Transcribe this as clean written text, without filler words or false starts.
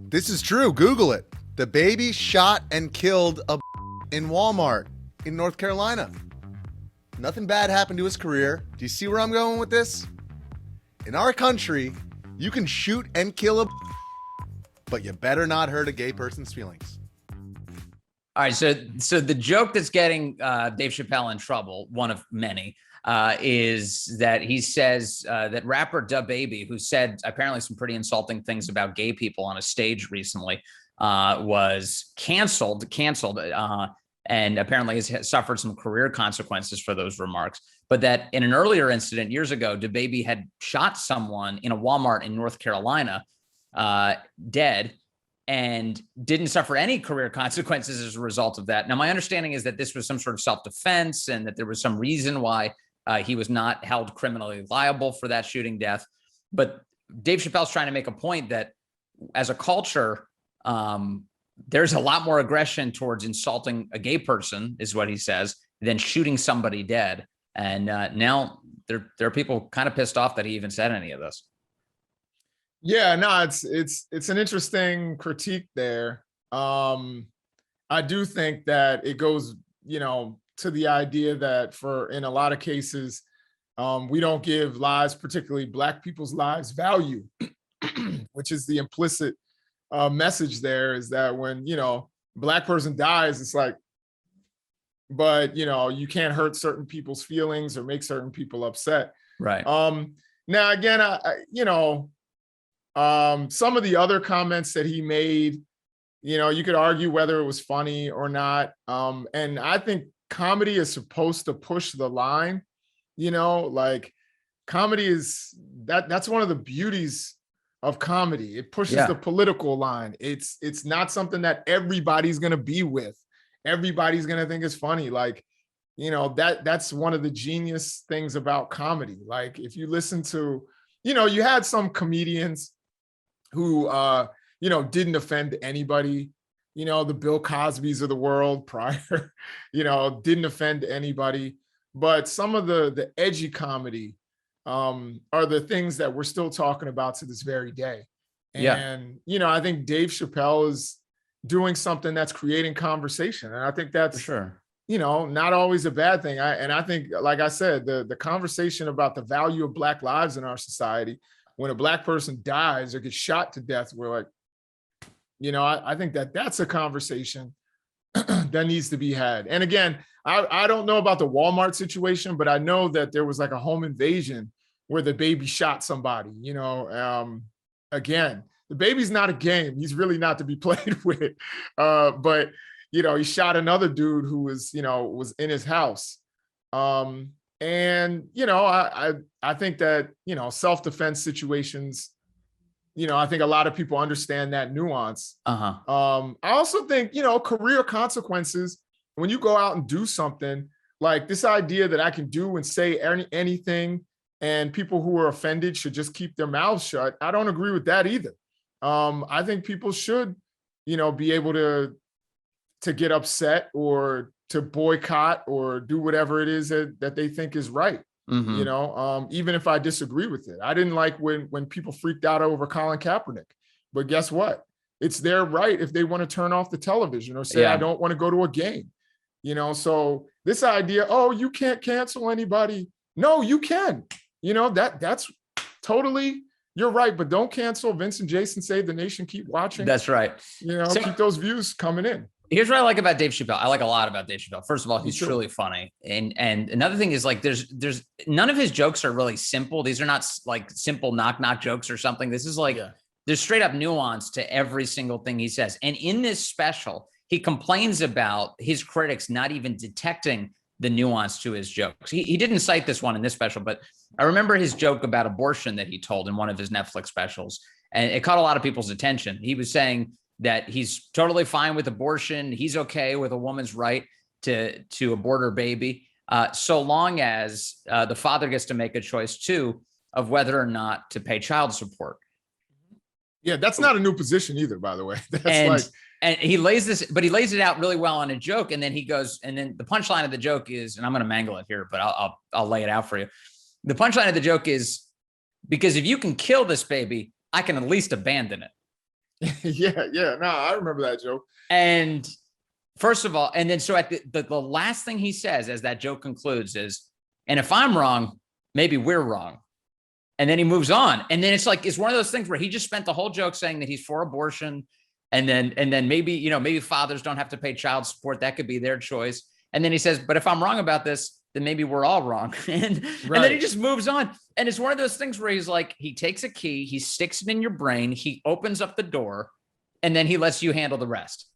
This is true. Google it. The baby shot and killed a in Walmart in North Carolina. Nothing bad happened to his career. Do you see where I'm going with this? In our country, you can shoot and kill a but you better not hurt a gay person's feelings. All right, so the joke that's getting Dave Chapelle in trouble, one of many, is that he says that rapper DaBaby, who said apparently some pretty insulting things about gay people on a stage recently, was canceled, and apparently has suffered some career consequences for those remarks. But that in an earlier incident years ago, DaBaby had shot someone in a Walmart in North Carolina, dead, and didn't suffer any career consequences as a result of that. Now, my understanding is that this was some sort of self-defense and that there was some reason why he was not held criminally liable for that shooting death. But Dave Chappelle's trying to make a point that as a culture, there's a lot more aggression towards insulting a gay person, is what he says, than shooting somebody dead. And now there are people kind of pissed off that he even said any of this. Yeah, no, it's an interesting critique there. I do think that it goes, to the idea that in a lot of cases, we don't give lives, particularly Black people's lives, value, which is the implicit message there, is that when, Black person dies, it's like, but, you can't hurt certain people's feelings or make certain people upset. Right. Now, again, some of the other comments that he made, you could argue whether it was funny or not. And I think comedy is supposed to push the line, like comedy is that's one of the beauties of comedy. It pushes the political line. It's not something that everybody's going to be with. Everybody's going to think it's funny. Like, that's one of the genius things about comedy. Like if you listen to, you had some comedians who, didn't offend anybody, the Bill Cosbys of the world prior, didn't offend anybody. But some of the edgy comedy are the things that we're still talking about to this very day. And, I think Dave Chappelle is doing something that's creating conversation. And I think that's, for sure, not always a bad thing. I think, like I said, the conversation about the value of Black lives in our society, when a Black person dies or gets shot to death, we're like, I think that's a conversation that needs to be had. And again, I don't know about the Walmart situation, but I know that there was like a home invasion where the baby shot somebody, again, the baby's not a game. He's really not to be played with. But, he shot another dude who was, was in his house. And, I think that, self-defense situations, I think a lot of people understand that nuance. I also think, career consequences, when you go out and do something, like this idea that I can do and say anything and people who are offended should just keep their mouths shut. I don't agree with that either. I think people should, be able to get upset or to boycott or do whatever it is that they think is right. Even if I disagree with it. I didn't like when people freaked out over Colin Kaepernick, but guess what? It's their right if they want to turn off the television or say, I don't want to go to a game, so this idea, you can't cancel anybody. No, you can, that's totally, you're right, but don't cancel Vince and Jason Save the Nation, keep watching. That's right. Keep those views coming in. Here's what I like about Dave Chappelle. I like a lot about Dave Chappelle. First of all, he's truly funny. And another thing is like, there's none of his jokes are really simple. These are not like simple knock jokes or something. This is like, there's straight up nuance to every single thing he says. And in this special, he complains about his critics not even detecting the nuance to his jokes. He didn't cite this one in this special, but I remember his joke about abortion that he told in one of his Netflix specials. And it caught a lot of people's attention. He was saying that he's totally fine with abortion. He's okay with a woman's right to abort her baby, so long as the father gets to make a choice too of whether or not to pay child support. Yeah, that's not a new position either, by the way. And he lays it out really well on a joke. And then he goes, and then the punchline of the joke is, and I'm going to mangle it here, but I'll lay it out for you. The punchline of the joke is, because if you can kill this baby, I can at least abandon it. Yeah. No, I remember that joke. And first of all, and then so at the last thing he says as that joke concludes is, and if I'm wrong, maybe we're wrong. And then he moves on. And then it's one of those things where he just spent the whole joke saying that he's for abortion. And then maybe, maybe fathers don't have to pay child support. That could be their choice. And then he says, but if I'm wrong about this, then maybe we're all wrong. And then he just moves on. And it's one of those things where he's like, he takes a key, he sticks it in your brain, he opens up the door, and then he lets you handle the rest.